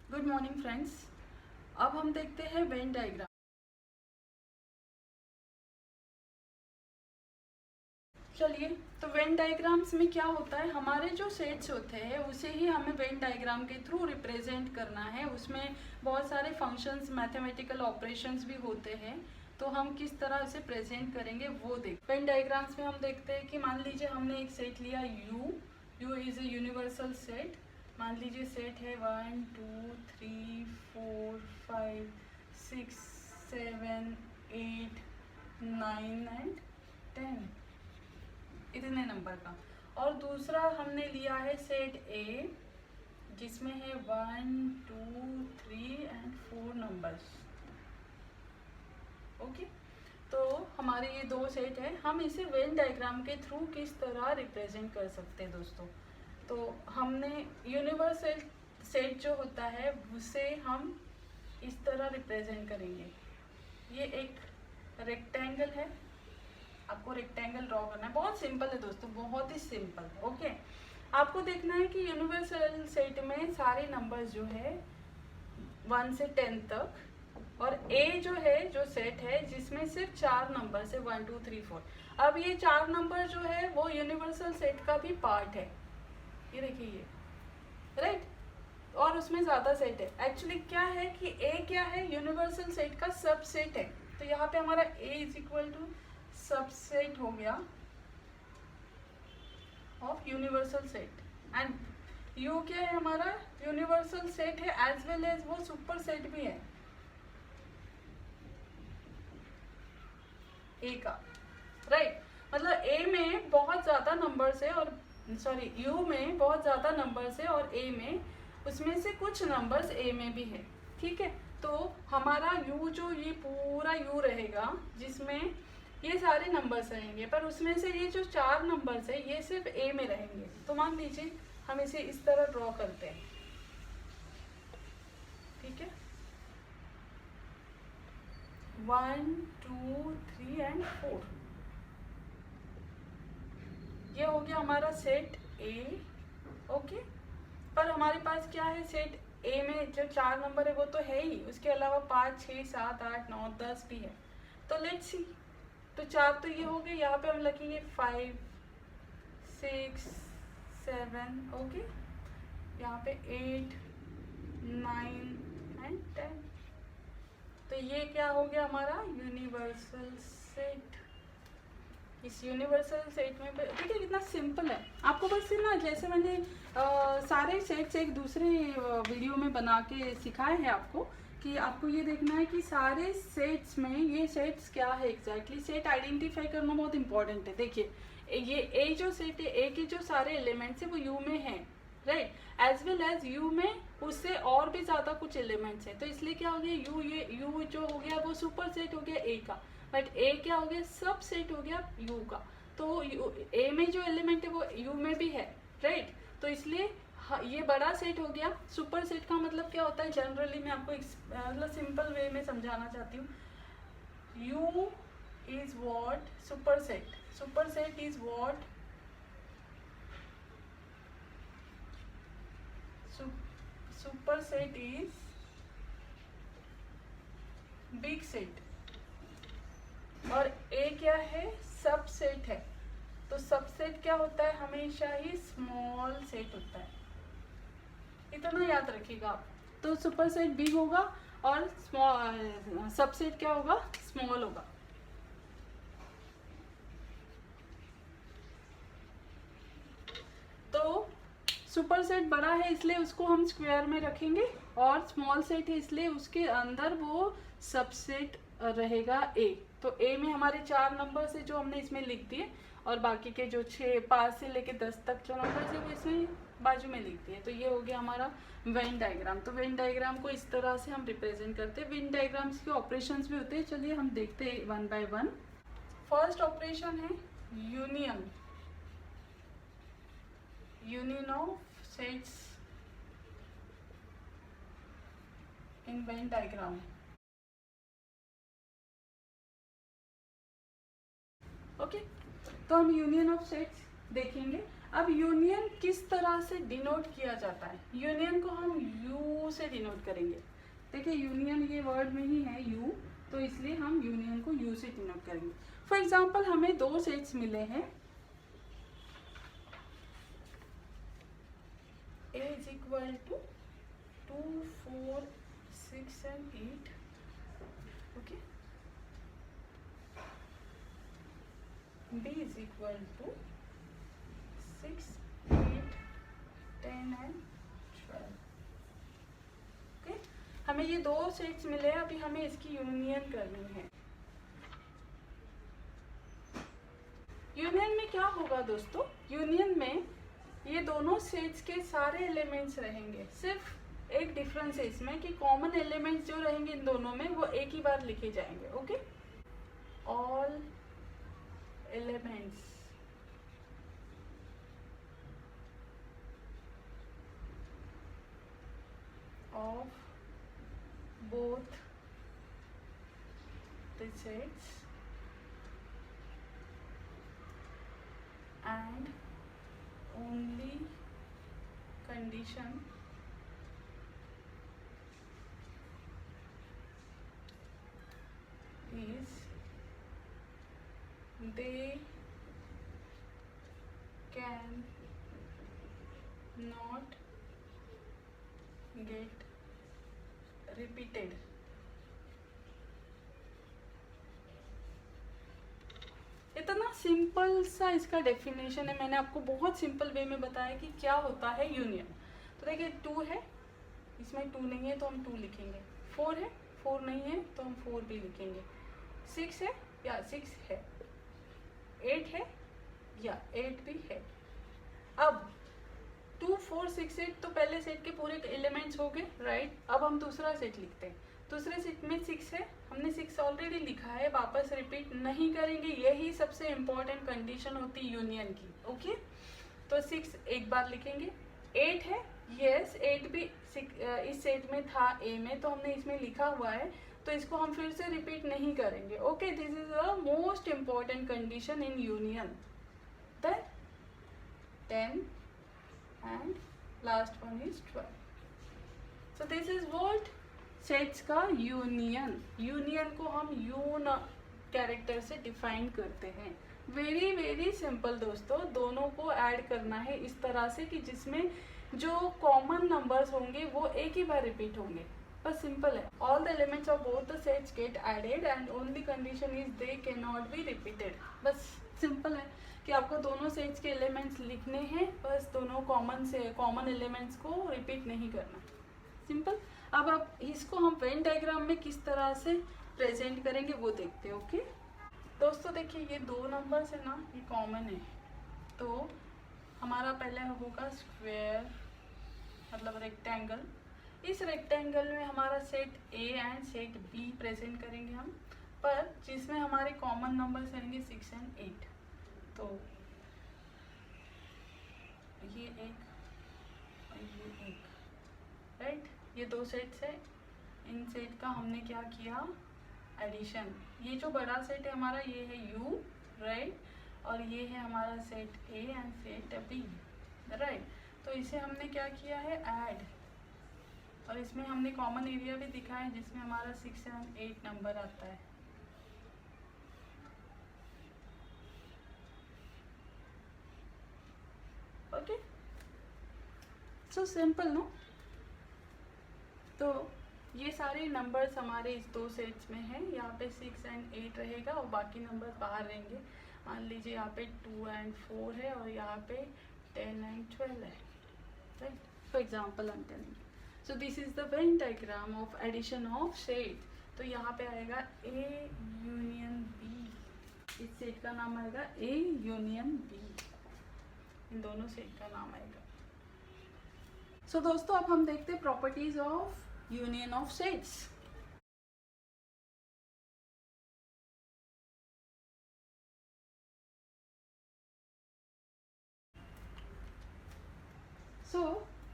Good morning friends. अब हम देखते हैं वेन डायग्राम। चलिए, तो वेन डायग्राम्स में क्या होता है, हमारे जो सेट्स होते हैं उसे ही हमें वेन डायग्राम के थ्रू रिप्रेजेंट करना है। उसमें बहुत सारे फंक्शंस, मैथमेटिकल ऑपरेशंस भी होते हैं, तो हम किस तरह से प्रेजेंट करेंगे वो देख। वेन डायग्राम्स में हम देखते हैं कि मान लीजिए हमने एक सेट लिया you is a universal set. मान लीजिए सेट है 1 2 3 4 5 6 7 8 9 एंड 10, इतने नंबर का। और दूसरा हमने लिया है सेट ए, जिसमें है 1 2 3 एंड 4 नंबर्स। ओके, तो हमारे ये दो सेट है। हम इसे वेन डायग्राम के थ्रू किस तरह रिप्रेजेंट कर सकते हैं दोस्तों। तो हमने यूनिवर्सल सेट जो होता है उसे हम इस तरह रिप्रेजेंट करेंगे। ये एक रेक्टेंगल है, आपको रेक्टेंगल ड्रॉ करना है। बहुत सिंपल है दोस्तों, बहुत ही सिंपल। ओके, आपको देखना है कि यूनिवर्सल सेट में सारे नंबर्स जो है 1 से 10 तक, और ए जो है, जो सेट है जिसमें सिर्फ 4 नंबर है 1 2 3 4। अब ये 4 नंबर जो है वो यूनिवर्सल सेट का भी पार्ट है। ये देखिए, ये राइट, और उसमें ज़्यादा सेट है। एक्चुअली क्या है कि ए क्या है, यूनिवर्सल सेट का सबसेट है। तो यहाँ पे हमारा ए इज इक्वल टू सबसेट हो गया of universal set, and you क्या है, हमारा यूनिवर्सल सेट है एज वेल एज वो सुपर सेट भी है ए का, राइट। मतलब ए में बहुत ज़्यादा नंबर्स है, और सॉरी यू में बहुत ज़्यादा नंबर्स है, और ए में उसमें से कुछ नंबर्स ए में भी है। ठीक है, तो हमारा यू जो ये पूरा यू रहेगा जिसमें ये सारे नंबर्स रहेंगे, पर उसमें से ये जो 4 नंबर्स है ये सिर्फ ए में रहेंगे। तो मान लीजिए हम इसे इस तरह ड्रॉ करते हैं। ठीक है, 1 2 3 एंड 4, ये हो गया हमारा सेट ए। ओके, पर हमारे पास क्या है, सेट ए में जो 4 नंबर है वो तो है ही, उसके अलावा 5 6 7 8 9 10 भी है। तो लेट्स सी, तो 4 तो ये हो गए, यहाँ पे हम लिखेंगे 5 6 7, ओके, यहाँ पे 8 9 एंड 10। तो ये क्या हो गया हमारा यूनिवर्सल सेट। इस यूनिवर्सल सेट में देखिए कितना सिंपल है। आपको बस ना, जैसे मैंने सारे सेट्स एक दूसरे वीडियो में बना के सिखाए हैं आपको, कि आपको ये देखना है कि सारे सेट्स में ये सेट्स क्या है एग्जैक्टली। सेट आइडेंटिफाई करना बहुत इंपॉर्टेंट है। देखिए, ये ए जो सेट है, ए के जो सारे एलिमेंट्स है वो यू में है, right, as well as U में उससे और भी ज़्यादा कुछ एलिमेंट्स है। तो इसलिए क्या हो गया, यू, ये यू जो हो गया वो सुपर सेट हो गया ए का, बट ए क्या हो गया, सब सेट हो गया यू का। तो ए में जो एलिमेंट है वो यू में भी है, राइट। तो इसलिए ये बड़ा सेट हो गया। सुपर सेट का मतलब क्या होता है, जनरली मैं आपको मतलब सिंपल वे में समझाना चाहती हूँ। You is what super set, super set is what super set is big set, और ए क्या है, सबसेट है। तो सबसेट क्या होता है, हमेशा ही स्मॉल सेट होता है, इतना याद रखिएगा आप। तो सुपर सेट बिग होगा और स्मॉल, सबसेट क्या होगा, स्मॉल होगा। तो सुपर सेट बड़ा है इसलिए उसको हम स्क्वायर में रखेंगे, और स्मॉल सेट है इसलिए उसके अंदर वो सबसेट रहेगा ए। तो ए में हमारे 4 नंबर है जो हमने इसमें लिख दिए, और बाकी के जो 6 5 से लेके 10 तक जो नंबर है वो इसमें बाजू में लिख दिए। तो ये हो गया हमारा वेन डायग्राम। तो वेन डायग्राम को इस तरह से हम रिप्रेजेंट करते हैं। वेन डायग्राम्स के ऑपरेशंस भी होते हैं, चलिए हम देखते हैं one by one. First operation है union, union of sets in Venn diagram। Okay, तो हम यूनियन ऑफ सेट्स देखेंगे। अब यूनियन किस तरह से डिनोट किया जाता है? यूनियन को हम यू से डिनोट करेंगे। देखिए यूनियन ये वर्ड में ही है यू, तो इसलिए हम यूनियन को यू से डिनोट करेंगे। फॉर एग्जाम्पल हमें दो सेट्स मिले हैं, A is equal to 2, 4, 6 and 8. Okay. B is equal to 6, 8, 10 and 12. Okay. हमें ये दो सेट्स मिले हैं, अभी हमें इसकी यूनियन करनी है। यूनियन में क्या होगा दोस्तों? यूनियन में ये दोनों सेट्स के सारे एलिमेंट्स रहेंगे, सिर्फ एक डिफरेंस है इसमें कि कॉमन एलिमेंट्स जो रहेंगे इन दोनों में वो एक ही बार लिखे जाएंगे। Okay, all elements of both the sets and only condition is they can not get repeated. इतना सिंपल सा इसका डेफिनेशन है, मैंने आपको बहुत सिंपल वे में बताया कि क्या होता है यूनियन। तो देखिए 2 है, इसमें 2 नहीं है तो हम 2 लिखेंगे, 4 है, 4 नहीं है तो हम 4 भी लिखेंगे, 6 है या 6 है, 8 है या 8 भी है। अब 2, 4, 6, 8 तो पहले सेट के पूरे एलिमेंट्स हो गए, राइट। अब हम दूसरा सेट लिखते हैं। दूसरे सेट में 6 है, हमने 6 ऑलरेडी लिखा है, वापस रिपीट नहीं करेंगे, यही सबसे इम्पोर्टेंट कंडीशन होती है यूनियन की। ओके, तो 6 एक बार लिखेंगे। 8 है, यस 8 भी इस सेट में था ए में, तो हमने इसमें लिखा हुआ है, तो इसको हम फिर से रिपीट नहीं करेंगे। Okay, this is a most important condition in union. Then 10 and last one is 12. So this is what sets का यूनियन। यूनियन को हम यून कैरेक्टर से डिफाइन करते हैं। वेरी वेरी सिंपल दोस्तों, दोनों को ऐड करना है इस तरह से कि जिसमें जो कॉमन नंबर्स होंगे वो एक ही बार रिपीट होंगे, बस सिंपल है। All the elements of both the sets get added and only condition is they can not be repeated. बस सिंपल है कि आपको दोनों सेट्स के एलिमेंट्स लिखने हैं, बस दोनों कॉमन एलिमेंट्स को रिपीट नहीं करना, सिंपल। अब आप इसको हम वेन डायग्राम में किस तरह से प्रेजेंट करेंगे वो देखते हैं। ओके दोस्तों, देखिए ये 2 नंबर्स है ना, ये कॉमन है, तो हमारा पहले होगा स्क्वायर मतलब रेक्टेंगल। इस रेक्टेंगल में हमारा set A and set be present करेंगे हम, पर जिसमें हमारे कॉमन नंबर्स रहेंगे 6 and 8। तो ये एक और ये एक, राइट, ये 2 सेट्स है। इन सेट का हमने क्या किया, एडिशन। ये जो बड़ा सेट है हमारा ये है यू, राइट, और ये है हमारा set A and set B, right. तो इसे हमने क्या किया है, ऐड, और इसमें हमने कॉमन एरिया भी दिखाया है जिसमें हमारा 6 and 8 नंबर आता है। Okay, so simple no. तो ये सारे नंबर्स हमारे इस 2 सेट्स में हैं। यहाँ पे 6 and 8 रहेगा और बाकी नंबर्स बाहर रहेंगे। मान लीजिए यहाँ पे 2 and 4 है और यहाँ पे 10 and 12 है, right. For example I am telling, so this is the Venn diagram of addition of sets. तो यहाँ पे आएगा ए यूनियन बी, इस सेट का नाम आएगा ए यूनियन बी, इन दोनों सेट का नाम आएगा। सो दोस्तों, अब हम देखते हैं properties of union of sets. So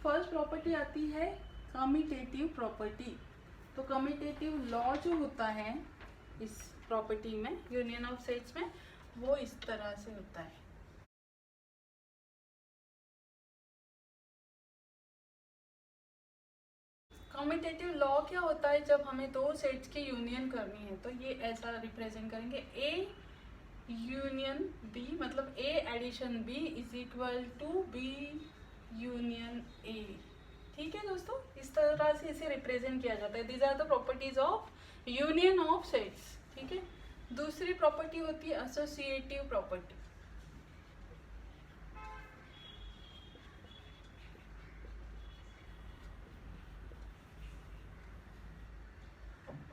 first property आती है कम्यूटेटिव प्रॉपर्टी। तो कम्यूटेटिव लॉ जो होता है इस प्रॉपर्टी में, यूनियन ऑफ सेट्स में, वो इस तरह से होता है। कॉम्यूटेटिव लॉ क्या होता है, जब हमें दो सेट्स की यूनियन करनी है तो ये ऐसा रिप्रेजेंट करेंगे, ए यूनियन बी, मतलब A addition B is equal to B union A. ठीक है दोस्तों, इस तरह से इसे रिप्रेजेंट किया जाता है। These are the properties of union of sets. ठीक है, दूसरी प्रॉपर्टी होती है एसोसिएटिव प्रॉपर्टी।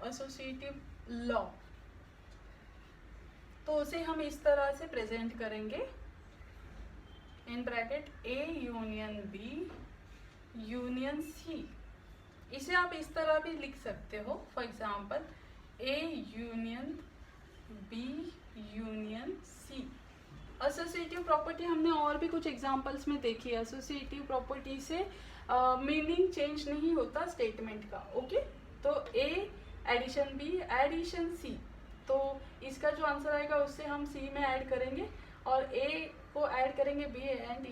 एसोसिएटिव लॉ, तो उसे हम इस तरह से प्रेजेंट करेंगे, in bracket A union B union C. इसे आप इस तरह भी लिख सकते हो, for example A union B union C. Associative property हमने और भी कुछ एग्जांपल्स में देखी है। एसोसिएटिव प्रॉपर्टी से मीनिंग चेंज नहीं होता स्टेटमेंट का। ओके, तो A addition B addition C, तो इसका जो आंसर आएगा उससे हम सी में ऐड करेंगे और ए को ऐड करेंगे बी एंड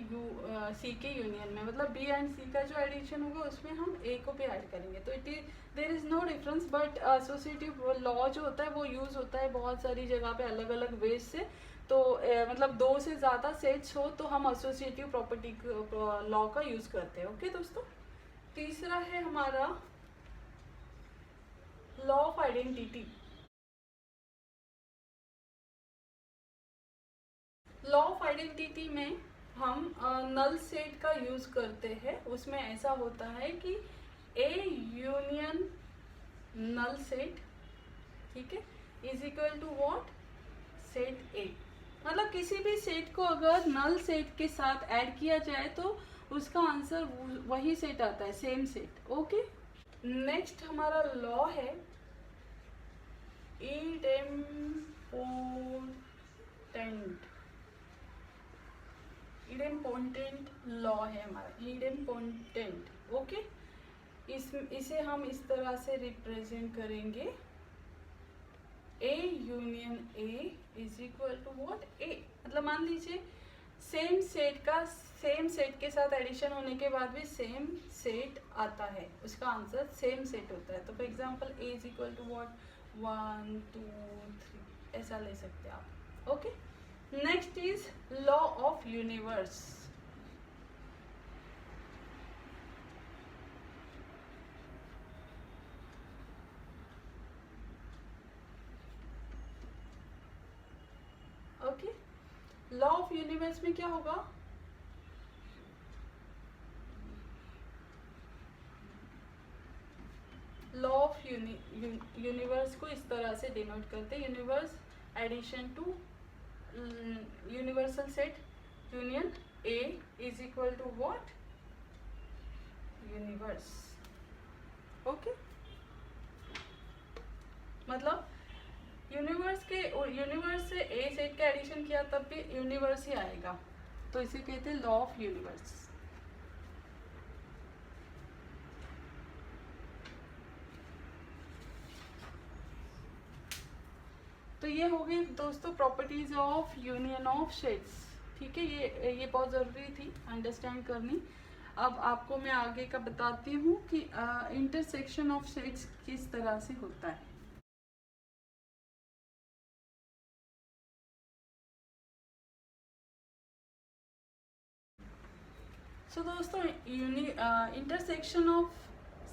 सी के यूनियन में, मतलब बी एंड सी का जो एडिशन होगा उसमें हम ए को भी ऐड करेंगे। तो there is no difference, but associative law जो होता है वो यूज होता है बहुत सारी जगह पे अलग अलग वेज से। तो मतलब दो से ज़्यादा सेट्स हो तो हम एसोसिएटिव प्रॉपर्टी लॉ का यूज करते हैं। ओके दोस्तों, तीसरा है हमारा law of identity. Law of identity में हम नल सेट का यूज करते हैं। उसमें ऐसा होता है कि ए यूनियन नल सेट, ठीक है, is equal to what, set A. मतलब किसी भी सेट को अगर नल सेट के साथ ऐड किया जाए तो उसका आंसर वही सेट आता है, सेम सेट। ओके, नेक्स्ट हमारा लॉ है इडेम्पोटेंट लॉ है हमारा, इडेम्पोटेंट। ओके, इसे हम इस तरह से रिप्रेजेंट करेंगे, A union A is equal to what, A. मतलब मान लीजिए सेम सेट के साथ एडिशन होने के बाद भी सेम सेट आता है, उसका आंसर सेम सेट होता है। तो for example A is equal to what, 1 2 3, ऐसा ले सकते हैं आप। Okay, next is law of universe. Okay, law of universe में क्या होगा, लॉ ऑफ यूनिवर्स को इस तरह से डिनोट करते हैं, universe addition to universal set union A is equal to what, universe. Okay, मतलब यूनिवर्स से ए सेट का एडिशन किया तब भी यूनिवर्स ही आएगा, तो इसे कहते हैं लॉ ऑफ यूनिवर्स। तो ये हो गई दोस्तों properties of union of sets. ठीक है, ये बहुत ज़रूरी थी अंडरस्टैंड करनी। अब आपको मैं आगे का बताती हूँ कि इंटरसेक्शन ऑफ सेट्स किस तरह से होता है। सो दोस्तों, इंटरसेक्शन ऑफ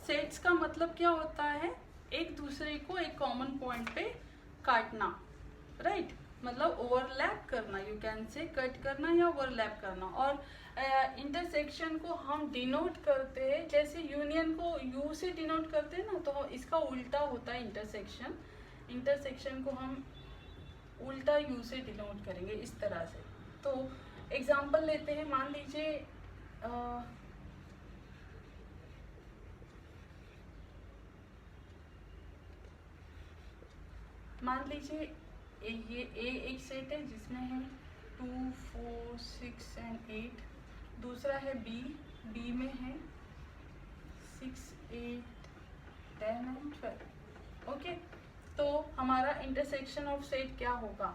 सेट्स का मतलब क्या होता है, एक दूसरे को एक कॉमन पॉइंट पे काटना, राइट, मतलब ओवरलैप करना, यू कैन से कट करना या ओवरलैप करना। और इंटरसेक्शन को हम डिनोट करते हैं, जैसे यूनियन को यू से डिनोट करते हैं ना, तो इसका उल्टा होता है इंटरसेक्शन। इंटरसेक्शन को हम उल्टा यू से डिनोट करेंगे इस तरह से। तो एग्जांपल लेते हैं, मान लीजिए ये ए एक सेट है जिसमें है 2 4 6 एंड 8। दूसरा है बी में है 6 8 10 एंड 12। ओके, तो हमारा इंटरसेक्शन ऑफ सेट क्या होगा,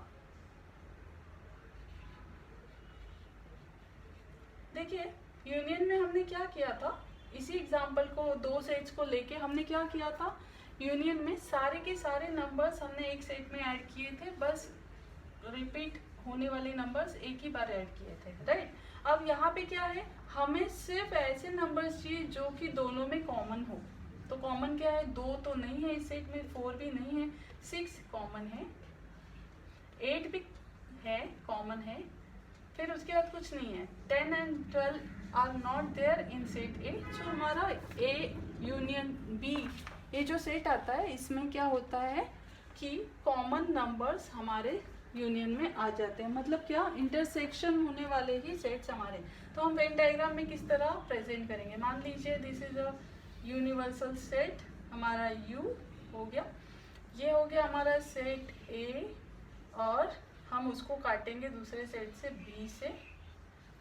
देखिए यूनियन में हमने क्या किया था, इसी एग्जाम्पल को, दो सेट्स को लेके हमने क्या किया था, यूनियन में सारे के सारे नंबर्स हमने एक सेट में ऐड किए थे, बस रिपीट होने वाले नंबर्स एक ही बार ऐड किए थे, राइट। अब यहाँ पे क्या है, हमें सिर्फ ऐसे नंबर्स चाहिए जो कि दोनों में कॉमन हो। तो कॉमन क्या है, 2 तो नहीं है इस सेट में, 4 भी नहीं है, 6 कॉमन है, 8 भी है, कॉमन है, फिर उसके बाद कुछ नहीं है, 10 and 12 are not there in set A. So हमारा ए यूनियन बी, ये जो सेट आता है इसमें क्या होता है कि कॉमन नंबर्स हमारे यूनियन में आ जाते हैं, मतलब क्या, इंटरसेक्शन होने वाले ही सेट्स हमारे। तो हम वेन डायग्राम में किस तरह प्रेजेंट करेंगे, मान लीजिए this is a universal set, हमारा यू हो गया, ये हो गया हमारा सेट ए, और हम उसको काटेंगे दूसरे सेट से बी से।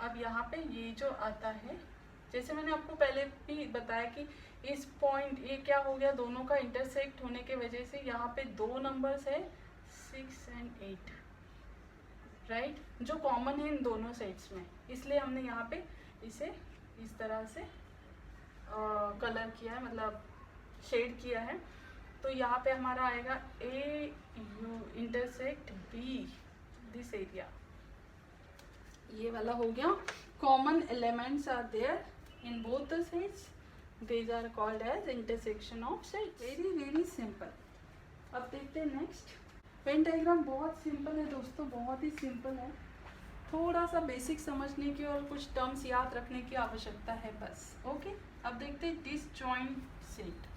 अब यहाँ पे ये जो आता है, जैसे मैंने आपको पहले भी बताया कि इस पॉइंट ये क्या हो गया, दोनों का इंटरसेक्ट होने के वजह से यहाँ पे दो नंबर्स है 6 एंड 8, राइट, जो कॉमन है इन दोनों सेट्स में, इसलिए हमने यहाँ पे इसे इस तरह से कलर किया है, मतलब शेड किया है। तो यहाँ पे हमारा आएगा A U intersect B this area, ये वाला हो गया। Common elements are there in both the sets, these are called as intersection of sets, very simple। अब देखते हैं नेक्स्ट। वेन डायग्राम बहुत सिंपल है दोस्तों, बहुत ही सिंपल है, थोड़ा सा बेसिक समझने की और कुछ टर्म्स याद रखने की आवश्यकता है बस, ओके। अब देखते हैं डिसजॉइंट सेट।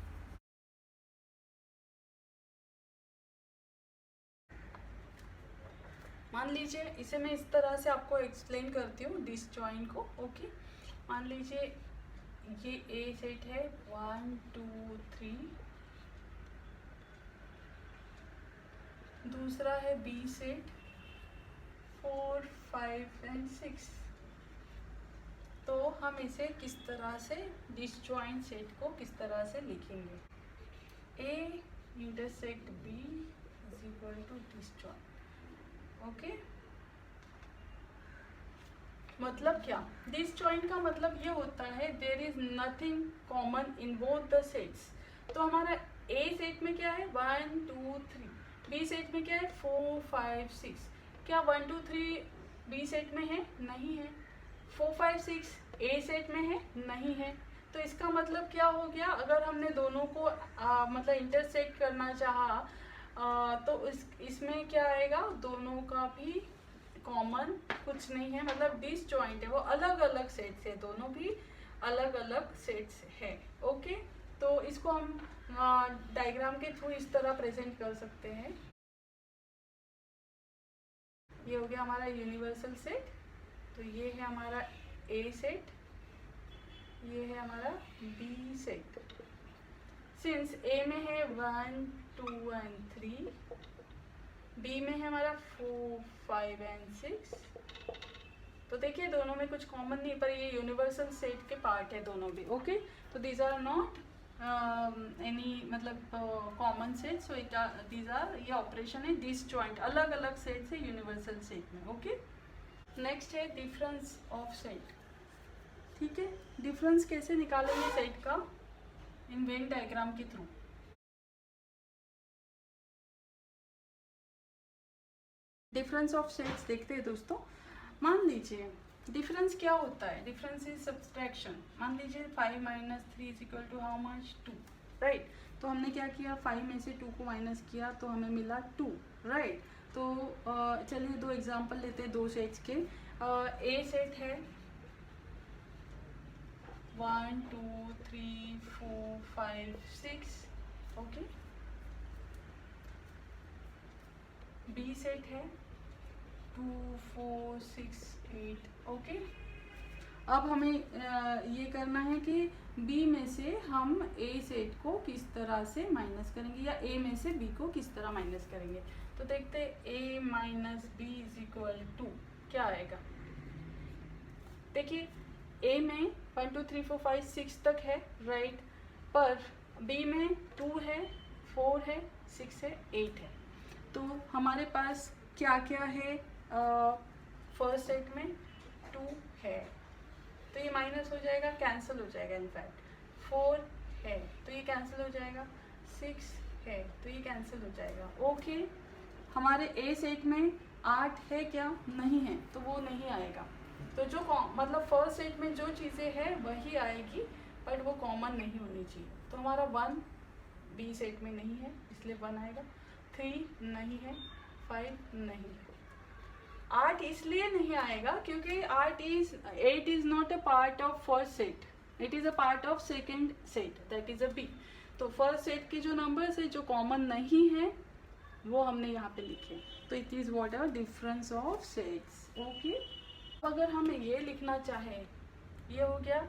मान लीजिए इसे मैं इस तरह से आपको एक्सप्लेन करती हूँ डिसजॉइंट को, ओके। मान लीजिए ये ए सेट है 1 2 3, दूसरा है बी सेट 4 5 एंड 6। तो हम इसे किस तरह से, डिसजॉइंट सेट को किस तरह से लिखेंगे, A intersect B is equal to disjoint, okay. मतलब क्या, डिसजॉइंट का मतलब ये होता है there is nothing common in both the sets. तो हमारा ए सेट में क्या है 1 2 3, बी सेट में क्या है 4 5 6। क्या 1 2 3 बी सेट में है, नहीं है। 4 5 6 ए सेट में है, नहीं है। तो इसका मतलब क्या हो गया, अगर हमने दोनों को मतलब इंटरसेक्ट करना चाहा तो इसमें क्या आएगा, दोनों का भी कॉमन कुछ नहीं है, मतलब डिसजॉइंट है, वो अलग अलग सेट्स है, दोनों भी अलग अलग सेट्स है, ओके। तो इसको हम डायग्राम के थ्रू इस तरह प्रेजेंट कर सकते हैं। ये हो गया हमारा यूनिवर्सल सेट, तो ये है हमारा ए सेट, ये है हमारा बी सेट। सिंस ए में है 1 2 एंड 3, बी में है हमारा 4 5 एंड 6। तो देखिए दोनों में कुछ कॉमन नहीं, पर ये यूनिवर्सल सेट के पार्ट है दोनों भी, ओके। तो दीज आर नॉट एनी मतलब common set, so these are, ये ऑपरेशन है डिसजॉइंट, अलग अलग सेट है यूनिवर्सल सेट में, ओके। नेक्स्ट है डिफरेंस ऑफ सेट, ठीक है। डिफरेंस कैसे निकालेंगे सेट का, इन वेन डायग्राम के थ्रू। डिफरेंस ऑफ सेट्स देखते हैं दोस्तों। मान लीजिए डिफरेंस क्या होता है, डिफरेंस इज सब्सट्रैक्शन। मान लीजिए 5 minus 3 is equal to how much 2, right. तो हमने क्या किया, 5 में से 2 को माइनस किया तो हमें मिला 2, राइट। तो चलिए दो एग्जांपल लेते हैं दो सेट्स के। ए सेट है 1 2 3 4 5 6, ओके। बी सेट है 2 4 6 8, ओके। अब हमें ये करना है कि बी में से हम ए सेट को किस तरह से माइनस करेंगे, या ए में से बी को किस तरह माइनस करेंगे। तो देखते हैं A minus B is equal to क्या आएगा। देखिए ए में 1 2 3 4 5 6 तक है, राइट, पर बी में 2 है 4 है 6 है 8 है। तो हमारे पास क्या क्या है, फर्स्ट सेट में 2 है, तो ये माइनस हो जाएगा, कैंसिल हो जाएगा। इनफैक्ट 4 है तो ये कैंसिल हो जाएगा, 6 है तो ये कैंसिल हो जाएगा। ओके, हमारे ए सेट में 8 है क्या? नहीं है, तो वो नहीं आएगा। तो जो मतलब फर्स्ट सेट में जो चीज़ें हैं वही आएगी, बट वो कॉमन नहीं होनी चाहिए। तो हमारा 1 बी सेट में नहीं है इसलिए 1 आएगा, 3 नहीं है, 5 नहीं है। 8 इसलिए नहीं आएगा क्योंकि 8 is not a part of first set, it is a part of second set, that is A B. तो फर्स्ट सेट के जो नंबर्स है जो कॉमन नहीं है वो हमने यहाँ पे लिखे। तो it is what are difference of sets. Okay, अगर हम ये लिखना चाहें, ये हो गया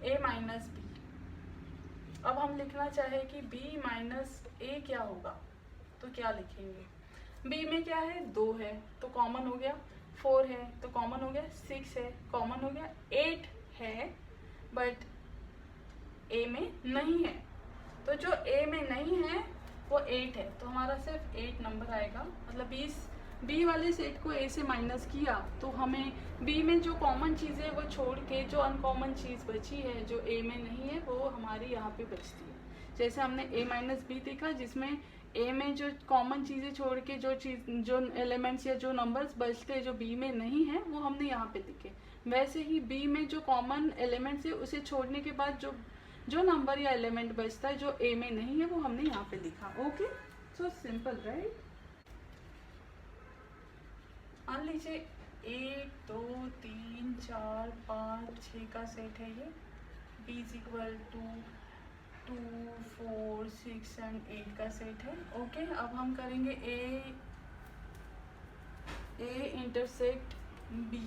a माइनस बी। अब हम लिखना चाहें कि b माइनस ए क्या होगा, तो क्या लिखेंगे? b में क्या है? 2 है तो कॉमन हो गया, 4 है तो कॉमन हो गया, 6 है कॉमन हो गया, 8 है बट a में नहीं है। तो जो a में नहीं है वो 8 है, तो हमारा सिर्फ 8 नंबर आएगा। मतलब 20 बी वाले सेट को ए से माइनस किया तो हमें बी में जो कॉमन चीज़ है वो छोड़ के जो अनकॉमन चीज़ बची है जो ए में नहीं है वो हमारी यहाँ पे बचती है। जैसे हमने ए माइनस बी देखा जिसमें ए में जो कॉमन चीज़ें छोड़ के जो एलिमेंट्स या जो नंबर्स बचते हैं जो बी में नहीं है वो हमने यहाँ पे लिखे। वैसे ही बी में जो कॉमन एलिमेंट्स है उसे छोड़ने के बाद जो नंबर या एलिमेंट बचता है जो ए में नहीं है वो हमने यहाँ पे लिखा। Okay, so simple right. मान लीजिए 1 2 3 4 5 6 का सेट है ये, b is equal to 2 4 6 and 8 का सेट है। ओके, अब हम करेंगे a इंटरसेक्ट b।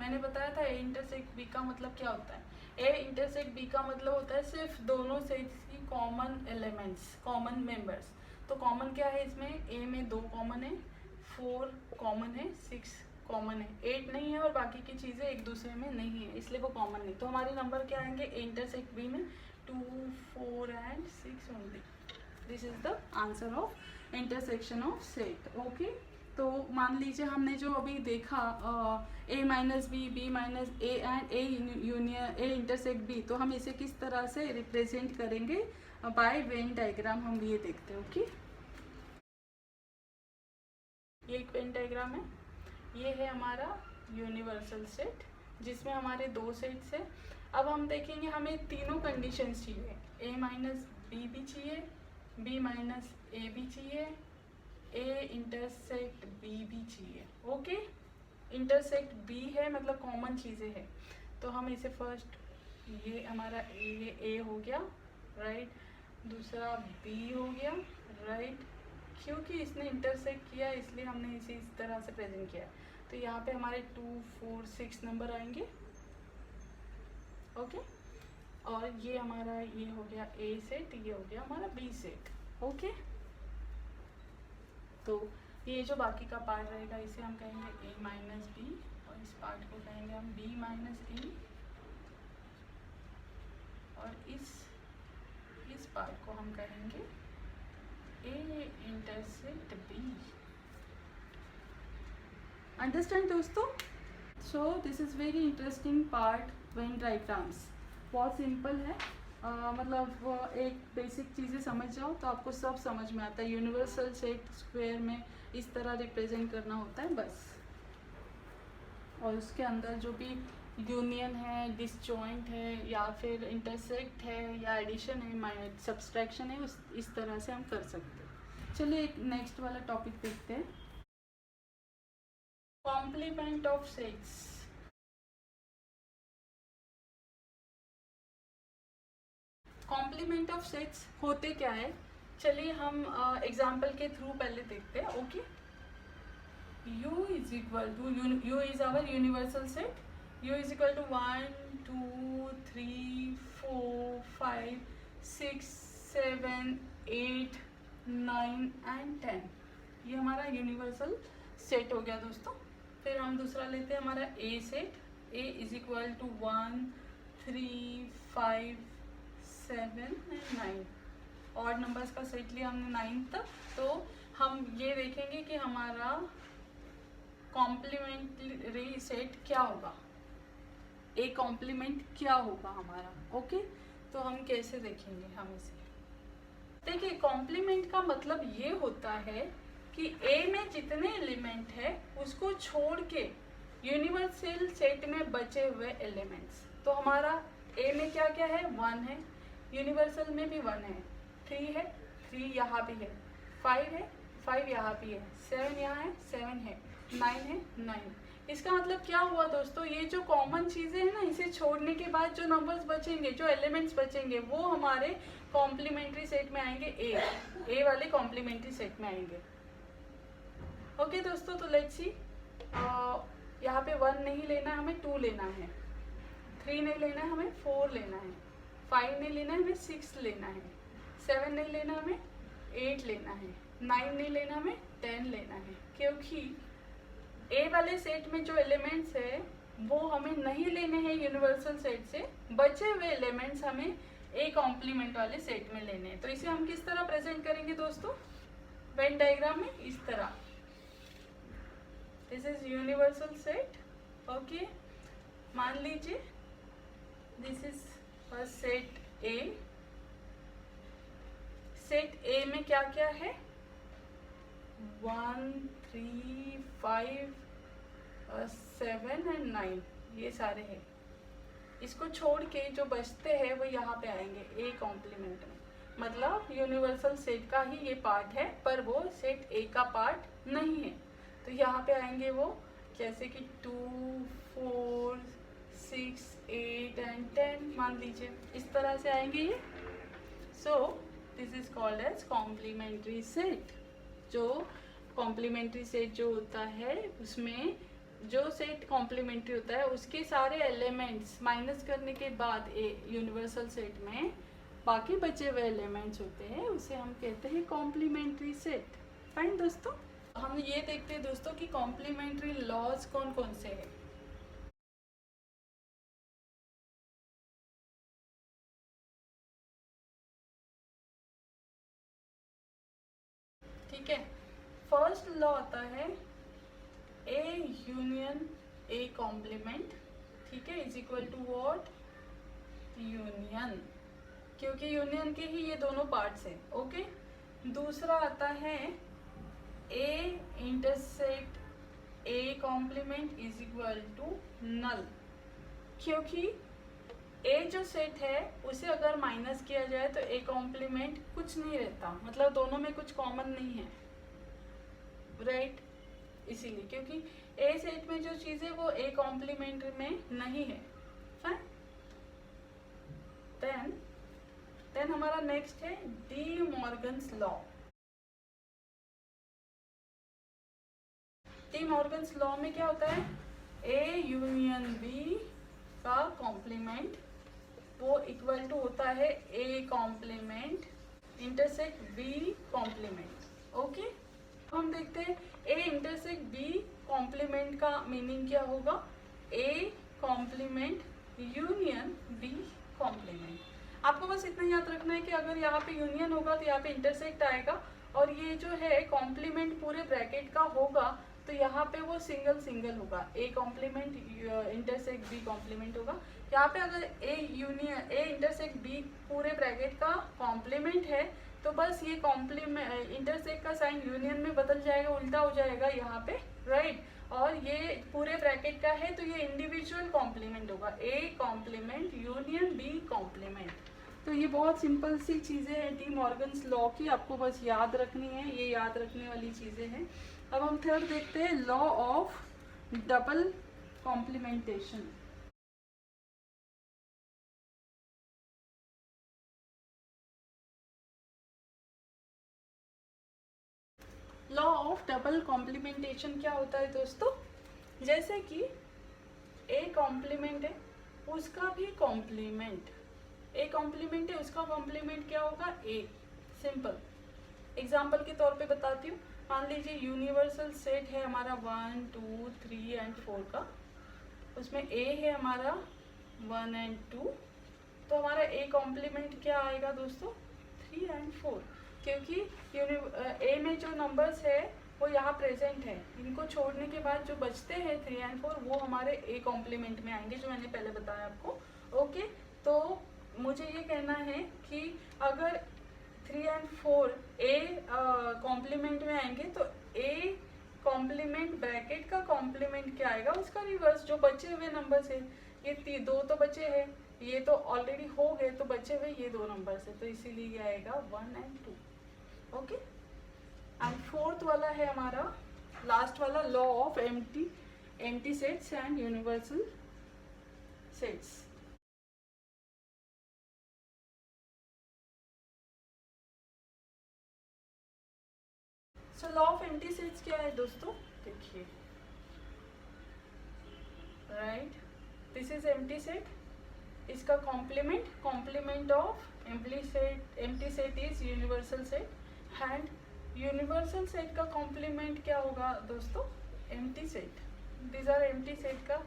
मैंने बताया था a इंटरसेक्ट b का मतलब क्या होता है। a इंटरसेक्ट b का मतलब होता है सिर्फ दोनों सेट्स की कॉमन एलिमेंट्स, कॉमन मेंबर्स। तो कॉमन क्या है इसमें? a में 2 कॉमन है, 4 कॉमन है, 6 कॉमन है, 8 नहीं है और बाकी की चीज़ें एक दूसरे में नहीं है इसलिए वो कॉमन नहीं। तो हमारे नंबर क्या आएंगे इंटरसेक्ट बी में? 2 4 and 6 only. This is the answer of intersection of set. Okay, तो मान लीजिए हमने जो अभी देखा a minus B, B minus A and A union A intersect B, तो हम इसे किस तरह से रिप्रेजेंट करेंगे बाय वेन डायग्राम, हम ये देखते हैं। ओके, ये एक वेन डायग्राम है। ये है हमारा यूनिवर्सल सेट जिसमें हमारे 2 सेट्स है। अब हम देखेंगे हमें तीनों कंडीशंस चाहिए, a माइनस बी भी चाहिए, b माइनस ए भी चाहिए, a इंटरसेक्ट b भी चाहिए। ओके, इंटरसेक्ट b है मतलब कॉमन चीज़ें हैं, तो हम इसे फर्स्ट ये हमारा a हो गया राइट, दूसरा b हो गया राइट। क्योंकि इसने इंटरसेक्ट किया इसलिए हमने इसे इस तरह से प्रेजेंट किया। तो यहाँ पे हमारे 2 4 6 नंबर आएंगे। ओके, और ये हमारा ये हो गया ए सेट, ये हो गया हमारा बी सेट। ओके, तो ये जो बाकी का पार्ट रहेगा इसे हम कहेंगे ए माइनस बी और इस पार्ट को कहेंगे हम बी माइनस ए, और इस पार्ट को हम कहेंगे ए इंटरसेक्ट बी। अंडरस्टैंड दोस्तों? So this is very interesting part Venn diagrams. बहुत सिंपल है, मतलब एक बेसिक चीज़ें समझ जाओ तो आपको सब समझ में आता है। यूनिवर्सल सेट स्क्वायर में इस तरह रिप्रेजेंट करना होता है बस, और उसके अंदर जो भी यूनियन है, डिसजॉइंट है या फिर इंटरसेक्ट है या एडिशन है, सब्सट्रैक्शन है, इस तरह से हम कर सकते हैं। चलिए एक नेक्स्ट वाला टॉपिक देखते हैं, complement of sets. Complement of sets होते क्या है, चलिए हम एग्जाम्पल के थ्रू पहले देखते हैं। Okay, U is equal to U is our universal set. U is equal to 1 2 3 4 5 6 7 8 9 and 10। ये हमारा यूनिवर्सल सेट हो गया दोस्तों। फिर हम दूसरा लेते हैं हमारा A set. A is equal to 1 3 5 7 and 9। Odd numbers का सेट लिया हमने 9 तक। तो हम ये देखेंगे कि हमारा कॉम्प्लीमेंट्री सेट क्या होगा। ए कॉम्प्लीमेंट क्या होगा हमारा। ओके, तो हम कैसे देखेंगे हम इसे। देखिए, कॉम्प्लीमेंट का मतलब ये होता है कि ए में जितने एलिमेंट है उसको छोड़ के यूनिवर्सल सेट में बचे हुए एलिमेंट्स। तो हमारा ए में क्या क्या है, 1 है, यूनिवर्सल में भी 1 है, 3 है, 3 यहाँ भी है, 5 है, 5 यहाँ भी है, 7 यहाँ है, 7 है, 9 है, 9। इसका मतलब क्या हुआ दोस्तों, ये जो कॉमन चीज़ें हैं ना, इसे छोड़ने के बाद जो नंबर्स बचेंगे, जो एलिमेंट्स बचेंगे, वो हमारे कॉम्प्लीमेंट्री सेट में आएंगे, ए वाले कॉम्प्लीमेंट्री सेट में आएंगे। ओके दोस्तों, तो लेट्स सी, यहाँ पे 1 नहीं लेना है हमें, 2 लेना है, 3 नहीं लेना है हमें, 4 लेना है, 5 नहीं लेना है हमें, 6 लेना है, 7 नहीं लेना हमें, 8 लेना है, 9 नहीं लेना हमें, 10 लेना है। क्योंकि ए वाले सेट में जो एलिमेंट्स है वो हमें नहीं लेने हैं यूनिवर्सल सेट से, बचे हुए एलिमेंट्स हमें ए कॉम्प्लीमेंट वाले सेट में लेने हैं। तो इसे हम किस तरह प्रेजेंट करेंगे दोस्तों, वेन डायग्राम में इस तरह, this is universal set. Okay, मान लीजिए this is first set A. Set ए में क्या क्या है, 1 3 5 7 एंड 9, ये सारे हैं। इसको छोड़ के जो बचते हैं वो यहाँ पे आएंगे ए कॉम्प्लीमेंट में, मतलब यूनिवर्सल सेट का ही ये पार्ट है पर वो सेट ए का पार्ट नहीं है। तो यहाँ पे आएंगे वो, जैसे कि 2 4 6 8 एंड 10 मान लीजिए, इस तरह से आएंगे ये। So this is called as complementary set. जो कॉम्प्लीमेंट्री सेट जो होता है उसमें जो सेट कॉम्प्लीमेंट्री होता है उसके सारे एलिमेंट्स माइनस करने के बाद ए यूनिवर्सल सेट में बाकी बचे हुए एलिमेंट्स होते हैं, उसे हम कहते हैं कॉम्प्लीमेंट्री सेट। फाइन दोस्तों, हम ये देखते हैं दोस्तों कि कॉम्प्लीमेंट्री लॉज कौन कौन से हैं। ठीक है, फर्स्ट लॉ आता है ए यूनियन ए कॉम्प्लीमेंट, ठीक है, is equal to what, union, क्योंकि यूनियन के ही ये दोनों पार्ट्स हैं। ओके, दूसरा आता है A intersect A complement is equal to null, क्योंकि ए जो सेट है उसे अगर माइनस किया जाए तो ए कॉम्प्लीमेंट कुछ नहीं रहता, मतलब दोनों में कुछ कॉमन नहीं है, राइट। इसीलिए क्योंकि ए सेट में जो चीज़ है वो ए कॉम्प्लीमेंट में नहीं है। देन हमारा नेक्स्ट है De Morgan's law. De Morgan's law में क्या होता है, ए यूनियन बी का कॉम्प्लीमेंट वो इक्वल टू होता है A complement intersect B complement. Okay, हम देखते हैं ए इंटरसेक्ट बी कॉम्प्लीमेंट का मीनिंग क्या होगा, A complement union B complement. आपको बस इतना याद रखना है कि अगर यहाँ पे यूनियन होगा तो यहाँ पे इंटरसेक्ट आएगा, और ये जो है कॉम्प्लीमेंट पूरे ब्रैकेट का होगा तो यहाँ पे वो सिंगल सिंगल होगा, A complement intersect B complement होगा। यहाँ पे अगर ए इंटरसेक्ट बी पूरे ब्रैकेट का कॉम्प्लीमेंट है तो बस ये कॉम्प्लीमेंट इंटरसेक्ट का साइन यूनियन में बदल जाएगा, उल्टा हो जाएगा यहाँ पे, राइट। और ये पूरे ब्रैकेट का है तो ये इंडिविजुअल कॉम्प्लीमेंट होगा, A complement union B complement. तो ये बहुत सिंपल सी चीज़ें हैं डी मॉर्गन्स लॉ की, आपको बस याद रखनी है, ये याद रखने वाली चीज़ें हैं। अब हम थर्ड देखते हैं law of double complementation. Law of double complementation क्या होता है दोस्तों, जैसे कि ए कॉम्प्लीमेंट है उसका भी कॉम्प्लीमेंट, ए कॉम्प्लीमेंट है उसका कॉम्प्लीमेंट क्या होगा, ए। सिंपल एग्जाम्पल के तौर पे बताती हूँ, मान लीजिए यूनिवर्सल सेट है हमारा 1 2 3 एंड 4 का, उसमें ए है हमारा 1 एंड 2, तो हमारा ए कॉम्प्लीमेंट क्या आएगा दोस्तों, 3 एंड 4, क्योंकि ए में जो नंबर्स है वो यहाँ प्रेजेंट है। इनको छोड़ने के बाद जो बचते हैं 3 एंड 4 वो हमारे ए कॉम्प्लीमेंट में आएंगे, जो मैंने पहले बताया आपको। ओके, तो मुझे ये कहना है कि अगर 3 एंड 4 ए कॉम्प्लीमेंट में आएंगे तो ए कॉम्प्लीमेंट ब्रैकेट का कॉम्प्लीमेंट क्या आएगा, उसका रिवर्स। जो बचे हुए नंबर है, ये 2 तो बचे हैं, ये तो ऑलरेडी हो गए, तो बचे हुए ये 2 नंबर है, तो इसीलिए ये आएगा 1 एंड 2। ओके, एंड फोर्थ वाला है हमारा लास्ट वाला, law of empty sets and universal sets. So law of empty sets क्या है दोस्तों, देखिए, right, this is empty set, इसका complement of empty set is universal set, and universal set का कॉम्प्लीमेंट क्या होगा दोस्तों, empty set. This are empty set का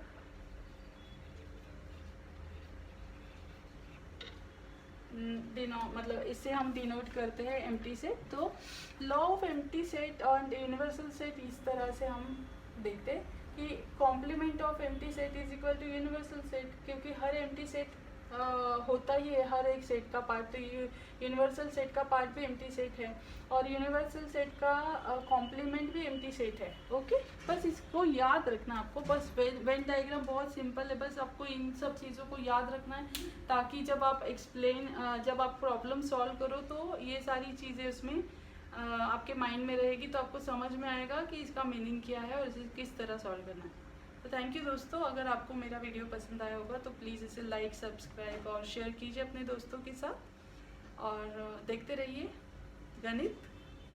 मतलब इससे हम डिनोट करते हैं एम्प्टी सेट। तो लॉ ऑफ एम्प्टी सेट और यूनिवर्सल सेट इस तरह से हम देखते हैं कि complement of empty set is equal to universal set, क्योंकि हर एम्प्टी सेट होता ही है, हर एक सेट का पार्ट, तो यूनिवर्सल सेट का पार्ट भी एम्प्टी सेट है और यूनिवर्सल सेट का कॉम्प्लीमेंट भी एम्प्टी सेट है। ओके, बस इसको याद रखना आपको, बस वेन डायग्राम बहुत सिंपल है, बस आपको इन सब चीज़ों को याद रखना है, ताकि जब आप जब आप प्रॉब्लम सॉल्व करो तो ये सारी चीज़ें उसमें आपके माइंड में रहेगी, तो आपको समझ में आएगा कि इसका मीनिंग क्या है और इसे किस तरह सॉल्व करना है। तो थैंक यू दोस्तों, अगर आपको मेरा वीडियो पसंद आया होगा तो प्लीज़ इसे लाइक, सब्सक्राइब और शेयर कीजिए अपने दोस्तों के साथ, और देखते रहिए गणित